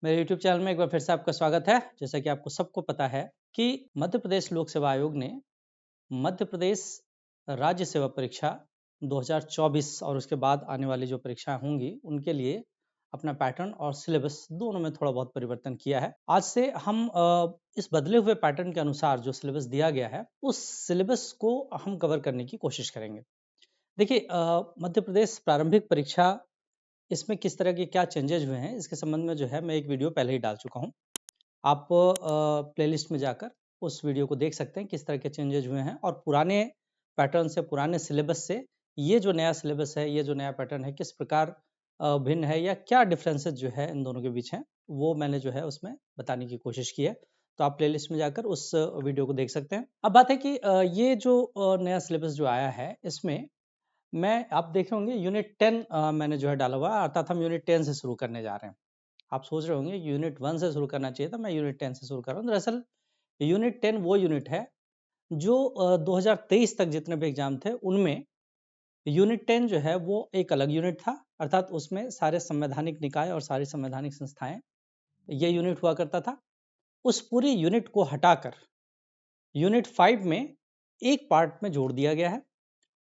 मेरे YouTube channel में एक बार फिर से आपका स्वागत है। जैसा कि आपको सबको पता है कि मध्य प्रदेश लोक सेवा आयोग ने मध्य प्रदेश राज्य सेवा परीक्षा 2024 और उसके बाद आने वाली जो परीक्षाएं होंगी उनके लिए अपना पैटर्न और सिलेबस दोनों में थोड़ा बहुत परिवर्तन किया है। आज से हम इस बदले हुए पैटर्न के अनुसार जो सिलेबस दिया गया है उस सिलेबस को हम कवर करने की कोशिश करेंगे। देखिए, मध्य प्रदेश प्रारंभिक परीक्षा इसमें किस तरह के क्या चेंजेज हुए हैं इसके संबंध में जो है मैं एक वीडियो पहले ही डाल चुका हूँ। आप प्लेलिस्ट में जाकर उस वीडियो को देख सकते हैं किस तरह के चेंजेज हुए हैं और पुराने पैटर्न से पुराने सिलेबस से ये जो नया सिलेबस है, ये जो नया पैटर्न है किस प्रकार भिन्न है या क्या डिफरेंसेस जो है इन दोनों के बीच हैं, वो मैंने जो है उसमें बताने की कोशिश की है। तो आप प्लेलिस्ट में जाकर उस वीडियो को देख सकते हैं। अब बात है कि ये जो नया सिलेबस जो आया है इसमें मैं आप देखे होंगे यूनिट 10 मैंने जो है डाला हुआ है, अर्थात हम यूनिट 10 से शुरू करने जा रहे हैं। आप सोच रहे होंगे यूनिट 1 से शुरू करना चाहिए था, मैं यूनिट 10 से शुरू कर रहा हूँ। दरअसल यूनिट 10 वो यूनिट है जो 2023 तक जितने भी एग्जाम थे उनमें यूनिट 10 जो है वो एक अलग यूनिट था, अर्थात उसमें सारे संवैधानिक निकाय और सारी संवैधानिक संस्थाएं ये यूनिट हुआ करता था। उस पूरी यूनिट को हटाकर यूनिट 5 में एक पार्ट में जोड़ दिया गया है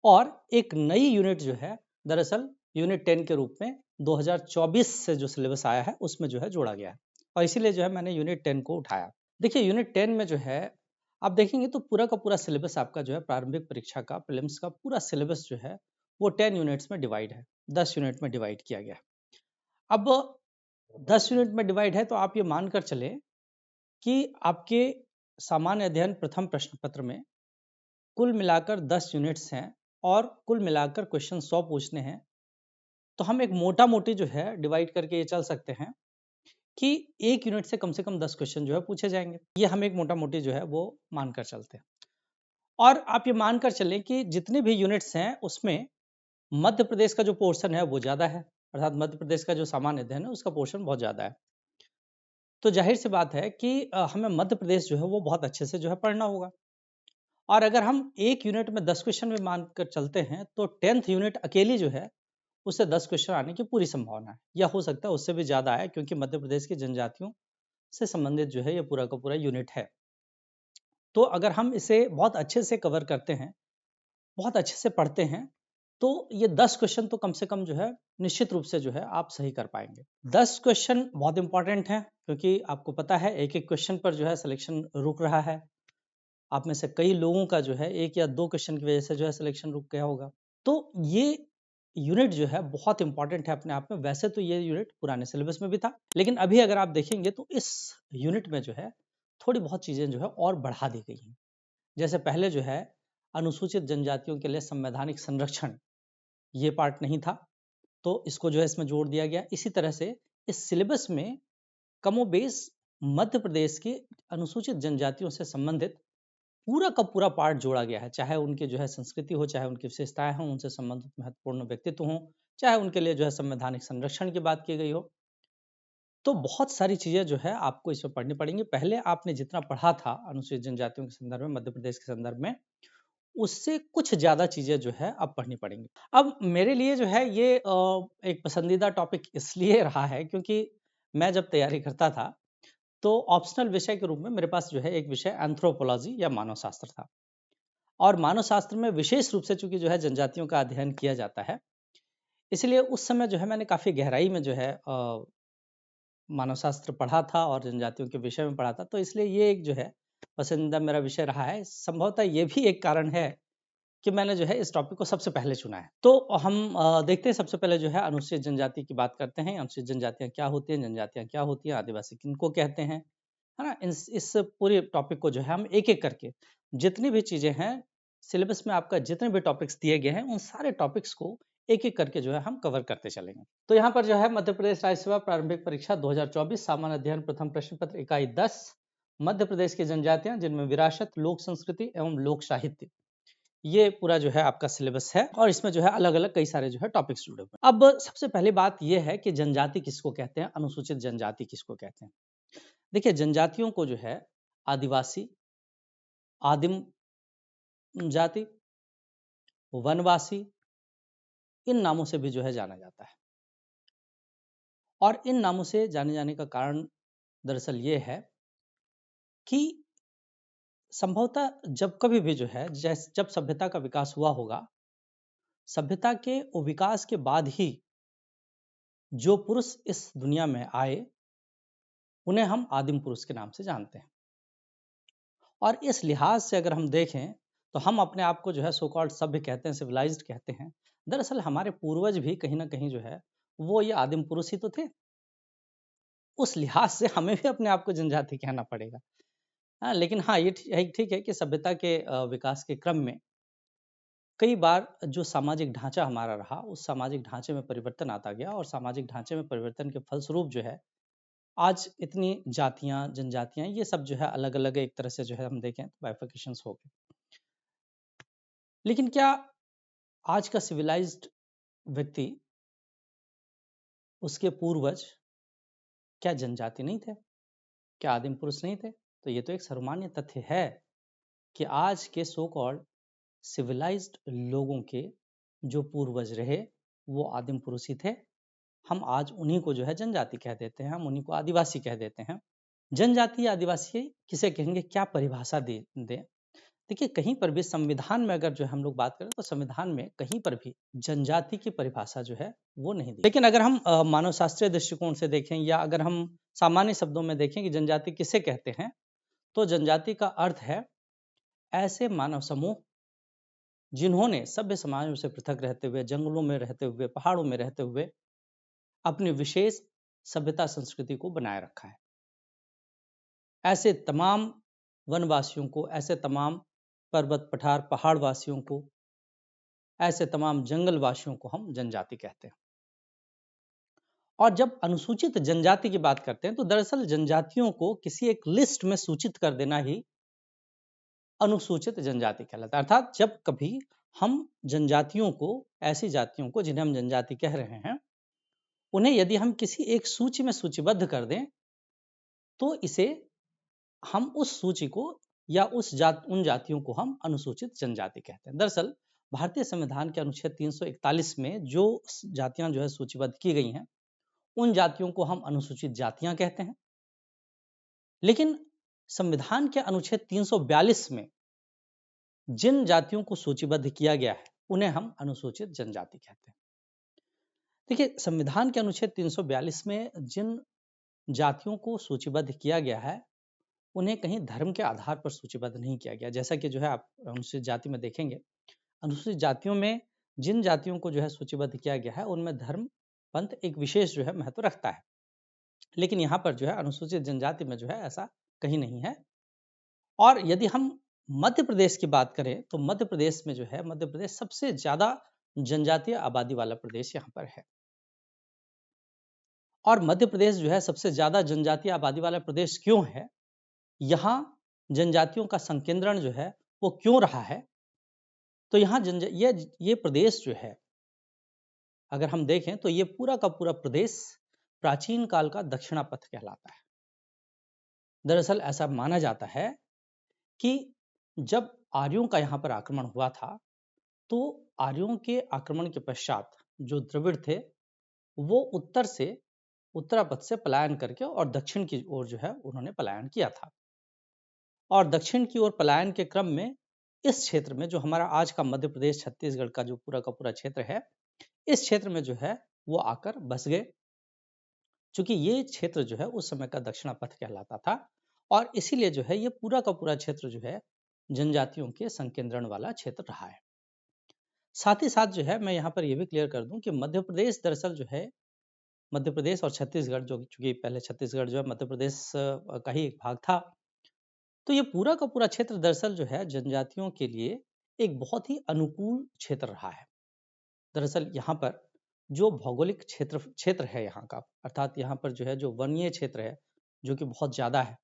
और एक नई यूनिट जो है दरअसल यूनिट 10 के रूप में 2024 से जो सिलेबस आया है उसमें जो है जोड़ा गया है और इसीलिए जो है मैंने यूनिट 10 को उठाया। देखिए यूनिट 10 में जो है आप देखेंगे तो पूरा का पूरा सिलेबस आपका जो है प्रारंभिक परीक्षा का प्रीलिम्स का पूरा सिलेबस जो है वो 10 यूनिट्स में डिवाइड है, 10 यूनिट में डिवाइड किया गया है। अब 10 यूनिट में डिवाइड है तो आप ये मानकर चले कि आपके सामान्य अध्ययन प्रथम प्रश्न पत्र में कुल मिलाकर 10 यूनिट्स हैं और कुल मिलाकर क्वेश्चन 100 पूछने हैं। तो हम एक मोटा-मोटी जो है डिवाइड करके ये चल सकते हैं कि एक यूनिट से कम 10 क्वेश्चन जो है पूछे जाएँगे। ये हम एक मोटा-मोटी जो है वो मानकर चलते हैं। और आप ये मानकर चलें कि जितने भी यूनिट्स हैं उसमें मध्य प्रदेश का जो पोर्शन है वो ज़्यादा है। अर्थात मध्य प्रदेश का जो सामान्य अध्ययन है उसका पोर्शन बहुत ज़्यादा है। तो ज़ाहिर-सी बात है कि हमें मध्य प्रदेश जो है वो बहुत अच्छे से जो है पढ़ना होगा। और अगर हम एक यूनिट में 10 क्वेश्चन भी मानकर चलते हैं तो 10th यूनिट अकेली जो है उससे 10 क्वेश्चन आने की पूरी संभावना है या हो सकता है उससे भी ज़्यादा आए, क्योंकि मध्य प्रदेश की जनजातियों से संबंधित जो है ये पूरा का पूरा यूनिट है। तो अगर हम इसे बहुत अच्छे से कवर करते हैं, बहुत अच्छे से पढ़ते हैं, तो ये 10 क्वेश्चन तो कम से कम जो है निश्चित रूप से जो है आप सही कर पाएँगे। 10 क्वेश्चन बहुत इंपॉर्टेंट हैं क्योंकि आपको पता है एक-एक क्वेश्चन पर जो है सिलेक्शन रुक रहा है। आप में से कई लोगों का जो है 1 या 2 क्वेश्चन की वजह से जो है सिलेक्शन रुक गया होगा। तो ये यूनिट जो है बहुत इंपॉर्टेंट है अपने आप में। वैसे तो ये यूनिट पुराने सिलेबस में भी था, लेकिन अभी अगर आप देखेंगे तो इस यूनिट में जो है थोड़ी बहुत चीज़ें जो है और बढ़ा दी गई हैं। जैसे पहले जो है अनुसूचित जनजातियों के लिए संवैधानिक संरक्षण ये पार्ट नहीं था, तो इसको जो है इसमें जोड़ दिया गया। इसी तरह से इस सिलेबस में कमोबेश मध्य प्रदेश के अनुसूचित जनजातियों से संबंधित पूरा का पूरा पार्ट जोड़ा गया है, चाहे उनकी जो है संस्कृति हो, चाहे उनकी विशेषताएं हों, उनसे संबंधित महत्वपूर्ण व्यक्तित्व हों, चाहे उनके लिए जो है संवैधानिक संरक्षण की बात की गई हो। तो बहुत सारी चीजें जो है आपको इसमें पढ़नी पड़ेंगी। पहले आपने जितना पढ़ा था अनुसूचित जनजातियों के संदर्भ में, मध्य प्रदेश के संदर्भ में, उससे कुछ ज्यादा चीजें जो है अब पढ़नी पड़ेंगी। अब मेरे लिए जो है ये एक पसंदीदा टॉपिक इसलिए रहा है क्योंकि मैं जब तैयारी करता था तो ऑप्शनल विषय के रूप में मेरे पास जो है एक विषय एंथ्रोपोलॉजी या मानव शास्त्र था। और मानव शास्त्र में विशेष रूप से चूंकि जो है जनजातियों का अध्ययन किया जाता है, इसलिए उस समय जो है मैंने काफ़ी गहराई में जो है मानव शास्त्र पढ़ा था और जनजातियों के विषय में पढ़ा था, तो इसलिए ये एक जो है पसंदीदा मेरा विषय रहा है। संभवतः ये भी एक कारण है कि मैंने जो है इस टॉपिक को सबसे पहले चुना है। तो हम देखते हैं, सबसे पहले जो है अनुसूचित जनजाति की बात करते हैं। अनुसूचित जनजातियाँ क्या होती हैं, जनजातियाँ क्या होती हैं, आदिवासी किनको कहते हैं, है ना? इस पूरे टॉपिक को जो है हम एक-एक करके जितनी भी चीज़ें हैं, सिलेबस में आपका जितने भी टॉपिक्स दिए गए हैं, उन सारे टॉपिक्स को एक-एक करके जो है हम कवर करते चलेंगे। तो यहाँ पर जो है मध्य प्रदेश राज्य सेवा प्रारंभिक परीक्षा 2024 सामान्य अध्ययन प्रथम प्रश्न पत्र इकाई 10 मध्य प्रदेश की जनजातियाँ जिनमें विरासत, लोक संस्कृति एवं लोक साहित्य, ये पूरा जो है आपका सिलेबस है और इसमें जो है अलग-अलग कई सारे जो है टॉपिक्स जुड़े हुए हैं। अब सबसे पहली बात ये है कि जनजाति किसको कहते हैं, अनुसूचित जनजाति किसको कहते हैं? देखिए, जनजातियों को जो है आदिवासी, आदिम जाति, वनवासी, इन नामों से भी जो है जाना जाता है। और इन नामों से जाने जाने का कारण दरअसल ये है कि संभवतः जब कभी भी जो है जब सभ्यता का विकास हुआ होगा, सभ्यता के विकास के बाद ही जो पुरुष इस दुनिया में आए, उन्हें हम आदिम पुरुष के नाम से जानते हैं। और इस लिहाज से अगर हम देखें तो हम अपने आप को जो है सो कॉल्ड सभ्य कहते हैं, सिविलाइज्ड कहते हैं। दरअसल हमारे पूर्वज भी कहीं ना कहीं जो है वो ये आदिम पुरुष ही तो थे। उस लिहाज से हमें भी अपने आप को जनजाति कहना पड़ेगा। हाँ, लेकिन हाँ, ये ठीक है कि सभ्यता के विकास के क्रम में कई बार जो सामाजिक ढांचा हमारा रहा, उस सामाजिक ढांचे में परिवर्तन आता गया और सामाजिक ढांचे में परिवर्तन के फलस्वरूप जो है आज इतनी जातियां, जनजातियां, ये सब जो है अलग अलग एक तरह से जो है हम देखें तो बाइफिकेशंस हो गए। लेकिन क्या आज का सिविलाइज्ड व्यक्ति, उसके पूर्वज क्या जनजाति नहीं थे? क्या आदिम पुरुष नहीं थे? तो ये तो एक सर्वमान्य तथ्य है कि आज के सो कॉल्ड सिविलाइज्ड लोगों के जो पूर्वज रहे वो आदिम पुरुष ही थे। हम आज उन्हीं को जो है जनजाति कह देते हैं, हम उन्हीं को आदिवासी कह देते हैं। जनजाति या आदिवासी किसे कहेंगे, क्या परिभाषा दे दें? देखिए, कहीं पर भी संविधान में अगर जो है हम लोग बात करें तो संविधान में कहीं पर भी जनजाति की परिभाषा जो है वो नहीं दी। लेकिन अगर हम मानव शास्त्रीय दृष्टिकोण से देखें या अगर हम सामान्य शब्दों में देखें कि जनजाति किसे कहते हैं, तो जनजाति का अर्थ है ऐसे मानव समूह जिन्होंने सभ्य समाजों से पृथक रहते हुए, जंगलों में रहते हुए, पहाड़ों में रहते हुए अपनी विशेष सभ्यता संस्कृति को बनाए रखा है। ऐसे तमाम वनवासियों को, ऐसे तमाम पर्वत पठार पहाड़ वासियों को, ऐसे तमाम जंगल वासियों को हम जनजाति कहते हैं। और जब अनुसूचित जनजाति की बात करते हैं तो दरअसल जनजातियों को किसी एक लिस्ट में सूचित कर देना ही अनुसूचित जनजाति कहलाता है। अर्थात जब कभी हम जनजातियों को, ऐसी जातियों को जिन्हें हम जनजाति कह रहे हैं, उन्हें यदि हम किसी एक सूची में सूचीबद्ध कर दें तो इसे हम उस सूची को या उन जातियों को हम अनुसूचित जनजाति कहते हैं। दरअसल भारतीय संविधान के अनुच्छेद 341 में जो जातियां जो है सूचीबद्ध की गई हैं, उन जातियों को हम अनुसूचित जातियां कहते हैं। लेकिन संविधान के अनुच्छेद 342 में जिन जातियों को सूचीबद्ध किया गया है उन्हें हम अनुसूचित जनजाति कहते हैं। देखिए, संविधान के अनुच्छेद 342 में जिन जातियों को सूचीबद्ध किया गया है उन्हें कहीं धर्म के आधार पर सूचीबद्ध नहीं किया गया। जैसा कि जो है आप अनुसूचित जाति में देखेंगे, अनुसूचित जातियों में जिन जातियों को जो है सूचीबद्ध किया गया है उनमें धर्म पंथ एक विशेष जो है महत्व रखता है। लेकिन यहाँ पर जो है अनुसूचित जनजाति में जो है ऐसा कहीं नहीं है। और यदि हम मध्य प्रदेश की बात करें तो मध्य प्रदेश में जो है, मध्य प्रदेश सबसे ज्यादा जनजातीय आबादी वाला प्रदेश यहाँ पर है। और मध्य प्रदेश जो है सबसे ज्यादा जनजातीय आबादी वाला प्रदेश क्यों है, यहाँ जनजातियों का संकेंद्रण जो है वो क्यों रहा है, तो यहाँ ये प्रदेश जो है अगर हम देखें तो ये पूरा का पूरा प्रदेश प्राचीन काल का दक्षिणापथ कहलाता है। दरअसल ऐसा माना जाता है कि जब आर्यों का यहाँ पर आक्रमण हुआ था तो आर्यों के आक्रमण के पश्चात जो द्रविड़ थे वो उत्तरापथ से पलायन करके और दक्षिण की ओर जो है उन्होंने पलायन किया था। और दक्षिण की ओर पलायन के क्रम में इस क्षेत्र में जो हमारा आज का मध्य प्रदेश, छत्तीसगढ़ का जो पूरा का पूरा क्षेत्र है, इस क्षेत्र में जो है वो आकर बस गए। चूंकि ये क्षेत्र जो है उस समय का दक्षिणापथ कहलाता था और इसीलिए जो है ये पूरा का पूरा क्षेत्र जो है जनजातियों के संकेंद्रण वाला क्षेत्र रहा है। साथ ही साथ जो है मैं यहाँ पर यह भी क्लियर कर दूं कि मध्य प्रदेश दरअसल जो है, मध्य प्रदेश और छत्तीसगढ़, जो चूंकि पहले छत्तीसगढ़ जो है मध्य प्रदेश का ही एक भाग था, तो ये पूरा का पूरा क्षेत्र दरअसल जो है जनजातियों के लिए एक बहुत ही अनुकूल क्षेत्र रहा है। दरअसल यहाँ पर जो भौगोलिक क्षेत्र है यहाँ का, अर्थात यहाँ पर जो है जो वन्य क्षेत्र है जो कि बहुत ज़्यादा है,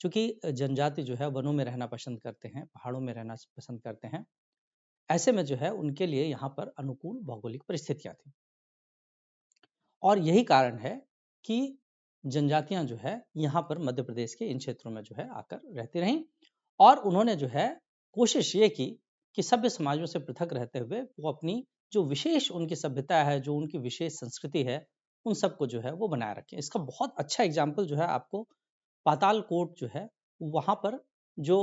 क्योंकि जनजाति जो है वनों में रहना पसंद करते हैं, पहाड़ों में रहना पसंद करते हैं, ऐसे में जो है उनके लिए यहाँ पर अनुकूल भौगोलिक परिस्थितियाँ थी। और यही कारण है कि जनजातियां जो है यहाँ पर मध्य प्रदेश के इन क्षेत्रों में जो है आकर रहती रहीं और उन्होंने जो है कोशिश ये की कि सभ्य समाजों से पृथक रहते हुए वो अपनी जो विशेष उनकी सभ्यता है, जो उनकी विशेष संस्कृति है, उन सबको जो है वो बनाए रखें। इसका बहुत अच्छा एग्जाम्पल जो है आपको पातालकोट जो है वहाँ पर जो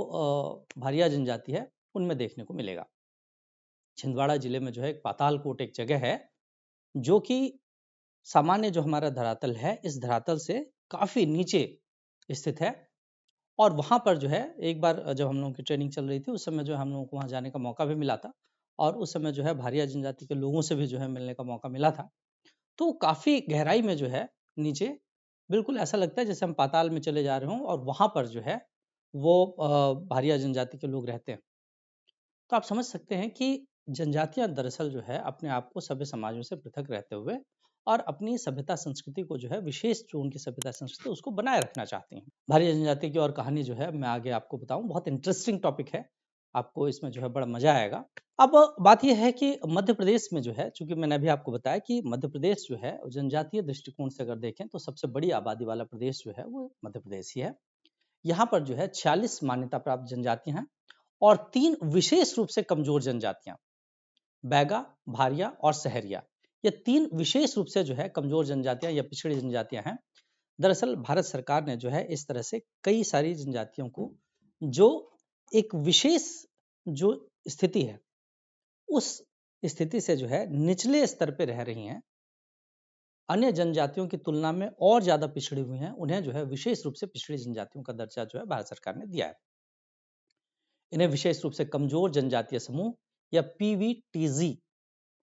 भारिया जनजाति है उनमें देखने को मिलेगा। छिंदवाड़ा जिले में जो है एक पातालकोट एक जगह है जो कि सामान्य जो हमारा धरातल है इस धरातल से काफी नीचे स्थित है। और वहां पर जो है एक बार जब हम लोगों की ट्रेनिंग चल रही थी उस समय जो हम लोगों को वहां जाने का मौका भी मिला था और उस समय जो है भारिया जनजाति के लोगों से भी जो है मिलने का मौका मिला था। तो काफी गहराई में जो है नीचे बिल्कुल ऐसा लगता है जैसे हम पाताल में चले जा रहे हों और वहां पर जो है वो भारिया जनजाति के लोग रहते हैं। तो आप समझ सकते हैं कि जनजातियां दरअसल जो है अपने आप को सभ्य समाजों से पृथक रहते हुए और अपनी सभ्यता संस्कृति को जो है विशेष जो उनकी सभ्यता संस्कृति उसको बनाए रखना चाहती हैं। भारी जनजाति की और कहानी जो है मैं आगे आपको बताऊं, बहुत इंटरेस्टिंग टॉपिक है, आपको इसमें जो है बड़ा मजा आएगा। अब बात यह है कि मध्य प्रदेश में जो है, चूंकि मैंने अभी आपको बताया कि मध्य प्रदेश जो है जनजातीय दृष्टिकोण से अगर देखें तो सबसे बड़ी आबादी वाला प्रदेश जो है वो मध्य प्रदेश ही है। यहाँ पर जो है 46 मान्यता प्राप्त जनजातियां हैं और 3 विशेष रूप से कमजोर जनजातियां, बैगा, भारिया और सहरिया, ये 3 विशेष रूप से जो है कमजोर जनजातियां या पिछड़ी जनजातियां हैं। दरअसल भारत सरकार ने जो है इस तरह से कई सारी जनजातियों को जो एक विशेष जो स्थिति है उस स्थिति से जो है निचले स्तर पे रह रही हैं, अन्य जनजातियों की तुलना में और ज्यादा पिछड़ी हुई हैं, उन्हें जो है विशेष रूप से पिछड़ी जनजातियों का दर्जा जो है भारत सरकार ने दिया है। इन्हें विशेष रूप से कमजोर जनजातीय समूह या PVTG,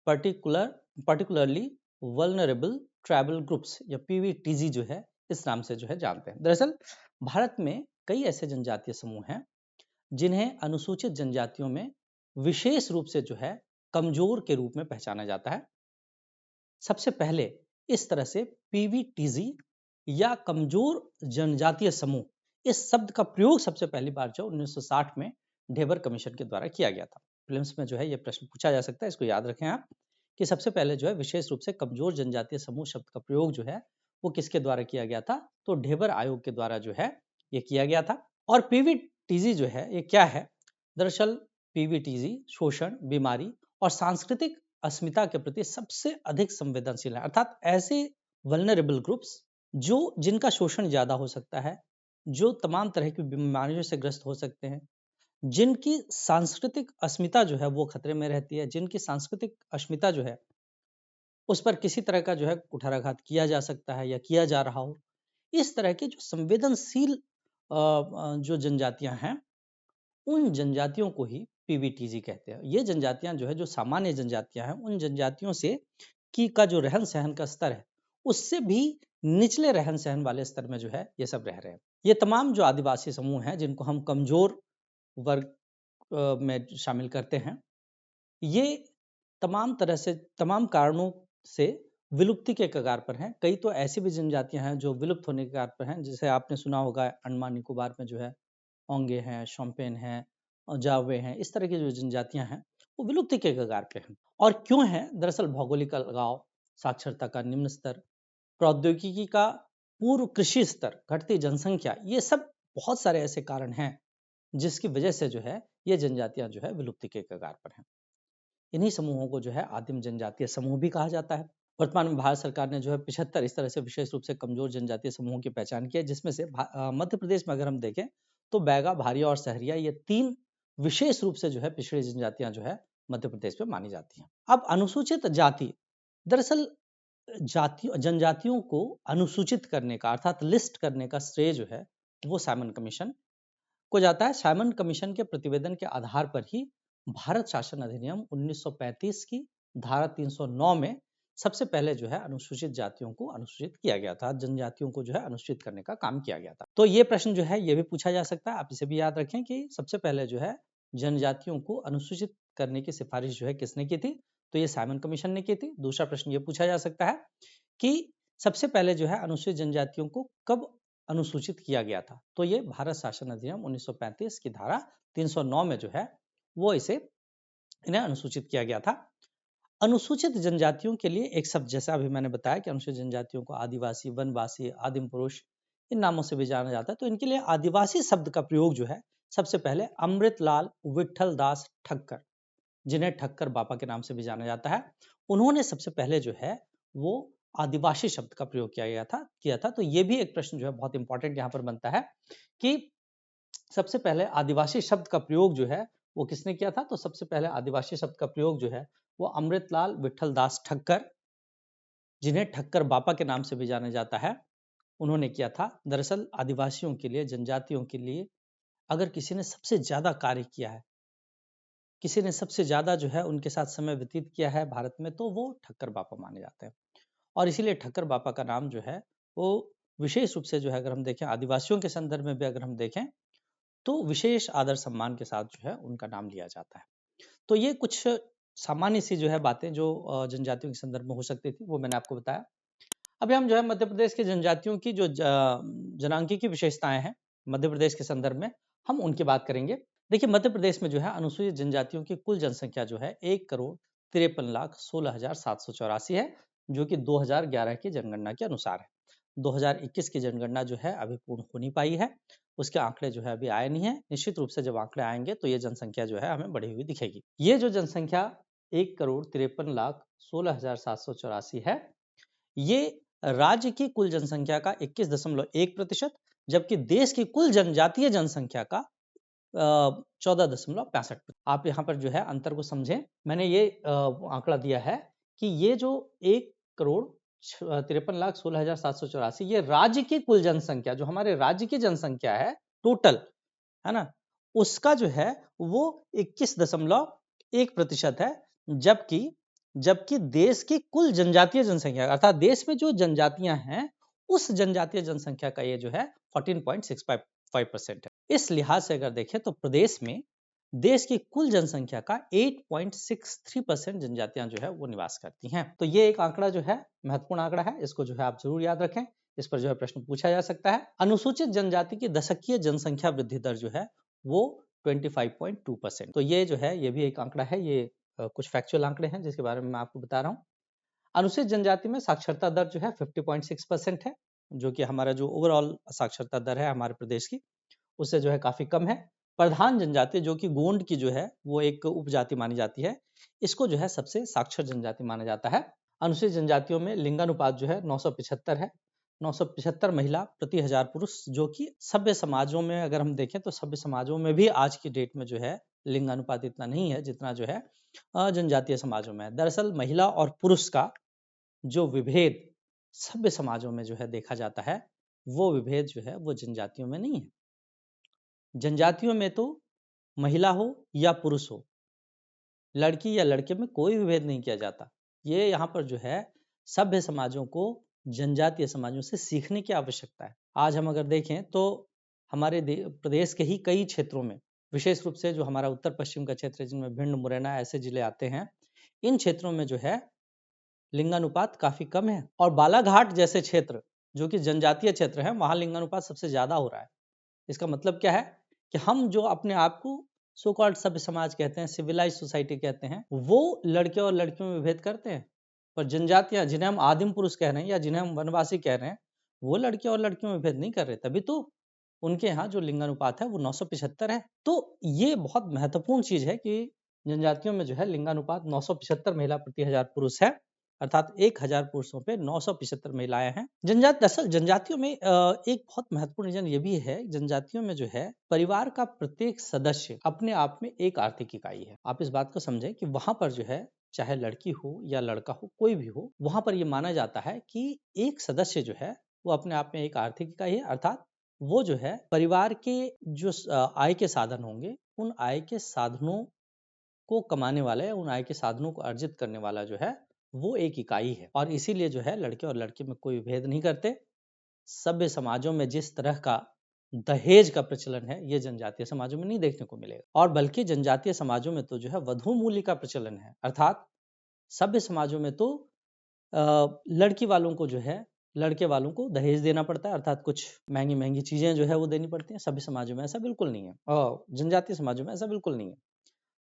particularly vulnerable tribal groups या पीवीटीजी जो है इस नाम से जो है जानते हैं। दरअसल भारत में कई ऐसे जनजातीय समूह हैं जिन्हें अनुसूचित जनजातियों में विशेष रूप से जो है कमजोर के रूप में पहचाना जाता है। सबसे पहले इस तरह से पीवीटीजी या कमजोर जनजातीय समूह, इस शब्द का प्रयोग सबसे पहली बार जो 1960 में ढेबर कमीशन के द्वारा किया गया था। प्रीलिम्स में जो है ये प्रश्न पूछा जा सकता है, इसको याद रखें आप कि सबसे पहले जो है विशेष रूप से कमजोर जनजातीय समूह शब्द का प्रयोग जो है वो किसके द्वारा किया गया था, तो ढेबर आयोग के द्वारा जो है ये किया गया था। और पीवीटीजी जो है ये क्या है, दरअसल पीवीटीजी शोषण, बीमारी और सांस्कृतिक अस्मिता के प्रति सबसे अधिक संवेदनशील है, अर्थात ऐसे वल्नरेबल ग्रुप्स जो जिनका शोषण ज्यादा हो सकता है, जो तमाम तरह की बीमारियों से ग्रस्त हो सकते हैं, जिनकी सांस्कृतिक अस्मिता जो है वो खतरे में रहती है, जिनकी सांस्कृतिक अस्मिता जो है उस पर किसी तरह का जो है कुठाराघात किया जा सकता है या किया जा रहा हो, इस तरह के जो संवेदनशील जो जनजातियां हैं उन जनजातियों को ही पीवीटीजी कहते हैं। ये जनजातियां जो है जो सामान्य जनजातियां हैं उन जनजातियों से की का जो रहन सहन का स्तर है उससे भी निचले रहन सहन वाले स्तर में जो है ये सब रह रहे हैं। ये तमाम जो आदिवासी समूह हैं जिनको हम कमजोर वर्ग में शामिल करते हैं, ये तमाम तरह से तमाम कारणों से विलुप्ति के कगार पर हैं। कई तो ऐसी भी जनजातियां हैं जो विलुप्त होने के कगार पर हैं, जैसे आपने सुना होगा अंडमान निकोबार में जो है ओंगे हैं, शोम्पेन हैं और जावे हैं, इस तरह की जो जनजातियां हैं वो विलुप्ति के कगार पे हैं। और क्यों है, दरअसल भौगोलिक अलगाव, साक्षरता का निम्न स्तर, प्रौद्योगिकी का पूर्व कृषि स्तर, घटती जनसंख्या, ये सब बहुत सारे ऐसे कारण हैं जिसकी वजह से जो है ये जनजातियां जो है विलुप्ति के कगार पर हैं। इन्हीं समूहों को जो है आदिम जनजातीय समूह भी कहा जाता है। वर्तमान में भारत सरकार ने जो है 75 इस तरह से विशेष रूप से कमजोर जनजातीय समूहों की पहचान की है, जिसमें से मध्य प्रदेश में अगर हम देखें तो बैगा, भारिया और सहरिया, ये 3 विशेष रूप से जो है पिछड़ी जनजातियां जो है मध्य प्रदेश में मानी जाती हैं। अब अनुसूचित जाति, दरअसल जनजातियों को अनुसूचित करने का अर्थात लिस्ट करने का श्रेय जो है वो साइमन कमीशन को जाता है। साइमन कमीशन के प्रतिवेदन के आधार पर ही भारत शासन अधिनियम 1935 की धारा 309 में सबसे पहले जो है अनुसूचित जातियों को अनुसूचित किया गया था, जनजातियों को जो है अनुसूचित करने का काम किया गया था। तो ये प्रश्न जो है ये भी पूछा जा सकता है, आप इसे भी याद रखें कि सबसे पहले जो है जनजातियों को अनुसूचित करने की सिफारिश जो है किसने की थी, तो ये साइमन कमीशन ने की थी। दूसरा प्रश्न ये पूछा जा सकता है कि सबसे पहले जो है अनुसूचित जनजातियों को कब अनुसूचित किया गया था, तो ये भारत शासन अधिनियम 1935 की धारा 309 में जो है वो इन्हें अनुसूचित किया गया था। अनुसूचित जनजातियों के लिए एक शब्द, जैसा अभी मैंने बताया कि अनुसूचित जनजातियों को आदिवासी, वनवासी, आदिम पुरुष इन नामों से भी जाना जाता है, तो इनके लिए आदिवासी शब्द का प्रयोग जो है सबसे पहले अमृतलाल विठल दास ठक्कर, जिन्हें ठक्कर बापा के नाम से भी जाना जाता है, उन्होंने सबसे पहले जो है वो आदिवासी शब्द का प्रयोग किया था। तो ये भी एक प्रश्न जो है बहुत इंपॉर्टेंट यहाँ पर बनता है कि सबसे पहले आदिवासी शब्द का प्रयोग जो है वो किसने किया था। तो सबसे पहले आदिवासी शब्द का प्रयोग जो है वो अमृतलाल विठल दास ठक्कर, जिन्हें ठक्कर बापा के नाम से भी जाना जाता है, उन्होंने किया था। दरअसल आदिवासियों के लिए, जनजातियों के लिए अगर किसी ने सबसे ज्यादा कार्य किया है, किसी ने सबसे ज्यादा जो है उनके साथ समय व्यतीत किया है भारत में, तो वो ठक्कर बापा माने जाते हैं। और इसीलिए ठक्कर बापा का नाम जो है वो विशेष रूप से जो है अगर हम देखें आदिवासियों के संदर्भ में भी अगर हम देखें तो विशेष आदर सम्मान के साथ जो है उनका नाम लिया जाता है। तो ये कुछ सामान्य सी जो है बातें जो जनजातियों के संदर्भ में हो सकती थी, वो मैंने आपको बताया। अभी हम जो है मध्य प्रदेश के जनजातियों की जो जनांगीय विशेषताएं हैं मध्य प्रदेश के संदर्भ में, हम उनकी बात करेंगे। देखिए मध्य प्रदेश में जो है अनुसूचित जनजातियों की कुल जनसंख्या जो है 1,53,16,784 है, जो कि 2011 की जनगणना के अनुसार है। 2021 की जनगणना जो है अभी पूर्ण हो नहीं पाई है, उसके आंकड़े जो है अभी आए नहीं है। निश्चित रूप से जब आंकड़े आएंगे तो ये जनसंख्या जो है हमें बढ़ी हुई दिखेगी। ये जो जनसंख्या 1,53,16,784 है, ये राज्य की कुल जनसंख्या का 21.1%, जबकि देश की कुल जनजातीय जनसंख्या का 14.65%। आप यहाँ पर जो है अंतर को समझें। मैंने ये आंकड़ा दिया है कि ये जो 1,53,16,784 ये राज्य की कुल जनसंख्या, जो हमारे राज्य की जनसंख्या है टोटल, है ना, उसका जो है वो 21.1% है। जबकि जबकि देश की कुल जनजातीय जनसंख्या अर्थात देश में जो जनजातियां हैं उस जनजातीय जनसंख्या का ये जो है 14.65% है। इस लिहाज से अगर देखें तो प्रदेश में देश की कुल जनसंख्या का 8.63% जनजातियां जो है वो निवास करती हैं। तो ये एक आंकड़ा जो है महत्वपूर्ण आंकड़ा है, इसको जो है आप जरूर याद रखें, इस पर जो है प्रश्न पूछा जा सकता है। अनुसूचित जनजाति की दशकीय जनसंख्या वृद्धि दर जो है वो 25.2%। तो ये जो है ये भी एक आंकड़ा है, ये कुछ फैक्चुअल आंकड़े हैं जिसके बारे में मैं आपको बता रहा हूँ। अनुसूचित जनजाति में साक्षरता दर जो है 50.6% है, जो कि हमारा जो ओवरऑल साक्षरता दर है हमारे प्रदेश की उससे जो है काफी कम है। प्रधान जनजाति जो कि गोंड की जो है वो एक उपजाति मानी जाती है, इसको जो है सबसे साक्षर जनजाति माना जाता है। अनुसूचित जनजातियों में लिंगानुपात जो है 975 है, 975 महिला प्रति 1000 पुरुष, जो कि सभ्य समाजों में अगर हम देखें तो सभ्य समाजों में भी आज की डेट में जो है लिंगानुपात इतना नहीं है जितना जो है जनजातीय समाजों में है। दरअसल महिला और पुरुष का जो विभेद सभ्य समाजों में जो है देखा जाता है, वो विभेद जो है वो जनजातियों में नहीं है। जनजातियों में तो महिला हो या पुरुष हो, लड़की या लड़के में कोई विभेद नहीं किया जाता। ये यहाँ पर जो है सभ्य समाजों को जनजातीय समाजों से सीखने की आवश्यकता है। आज हम अगर देखें तो हमारे प्रदेश के ही कई क्षेत्रों में, विशेष रूप से जो हमारा उत्तर पश्चिम का क्षेत्र है जिनमें भिंड मुरैना ऐसे जिले आते हैं, इन क्षेत्रों में जो है लिंगानुपात काफी कम है। और बालाघाट जैसे क्षेत्र जो कि जनजातीय क्षेत्र है, वहां लिंगानुपात सबसे ज्यादा हो रहा है। इसका मतलब क्या है कि हम जो अपने आप को सो कॉल्ड सभ्य समाज कहते हैं, सिविलाइज सोसाइटी कहते हैं, वो लड़के और लड़कियों में भेद करते हैं। पर जनजातियां जिन्हें हम आदिम पुरुष कह रहे हैं या जिन्हें हम वनवासी कह रहे हैं, वो लड़के और लड़कियों में भेद नहीं कर रहे, तभी तो उनके यहाँ जो लिंगानुपात है वो 975 है। तो ये बहुत महत्वपूर्ण चीज है कि जनजातियों में जो है लिंगानुपात 975 महिला प्रति 1000 पुरुष है, अर्थात 1000 पुरुषों पे 975 महिलाएं हैं। दरअसल जनजातियों में एक बहुत महत्वपूर्ण रीजन ये भी है, जनजातियों में जो है परिवार का प्रत्येक सदस्य अपने आप में एक आर्थिक इकाई है। आप इस बात को समझें कि वहां पर जो है चाहे लड़की हो या लड़का हो, कोई भी हो, वहां पर यह माना जाता है कि एक सदस्य जो है वो अपने आप में एक आर्थिक इकाई है, अर्थात वो जो है परिवार के जो आय के साधन होंगे, उन आय के साधनों को कमाने वाले, उन आय के साधनों को अर्जित करने वाला जो है वो एक इकाई है। और इसीलिए जो है लड़के और लड़की में कोई भेद नहीं करते। सभ्य समाजों में जिस तरह का दहेज का प्रचलन है, ये जनजातीय समाजों में नहीं देखने को मिलेगा। और बल्कि जनजातीय समाजों में तो जो है वधू मूल्य का प्रचलन है, अर्थात सभ्य समाजों में तो लड़की वालों को जो है लड़के वालों को दहेज देना पड़ता है, अर्थात कुछ महंगी महंगी चीजें जो है वो देनी पड़ती हैं। सभ्य समाजों में ऐसा बिल्कुल नहीं है और जनजातीय समाजों में ऐसा बिल्कुल नहीं है।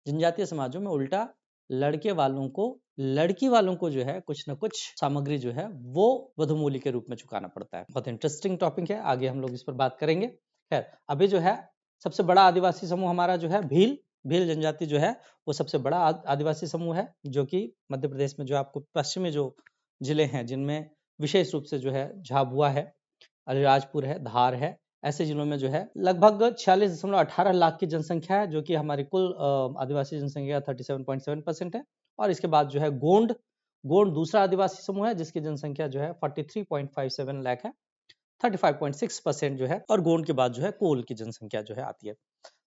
जनजातीय समाजों में उल्टा लड़के वालों को, लड़की वालों को जो है कुछ न कुछ सामग्री जो है वो वधूमूल्य के रूप में चुकाना पड़ता है। बहुत इंटरेस्टिंग टॉपिक है, आगे हम लोग इस पर बात करेंगे। खैर, अभी जो है सबसे बड़ा आदिवासी समूह हमारा जो है भील जनजाति जो है वो सबसे बड़ा आदिवासी समूह है, जो कि मध्य प्रदेश में जो आपको पश्चिमी जो जिले हैं जिनमें विशेष रूप से जो है झाबुआ है, अलीराजपुर है, धार है, ऐसे जिलों में जो है लगभग 46.18 लाख की जनसंख्या है, जो कि हमारी कुल आदिवासी जनसंख्या 37.7% है। और इसके बाद जो है गोंड, गोंड दूसरा आदिवासी समूह है जिसकी जनसंख्या जो है 43.57 लाख है, 35.6% जो है। और गोंड के बाद जो है कोल की जनसंख्या जो है आती है।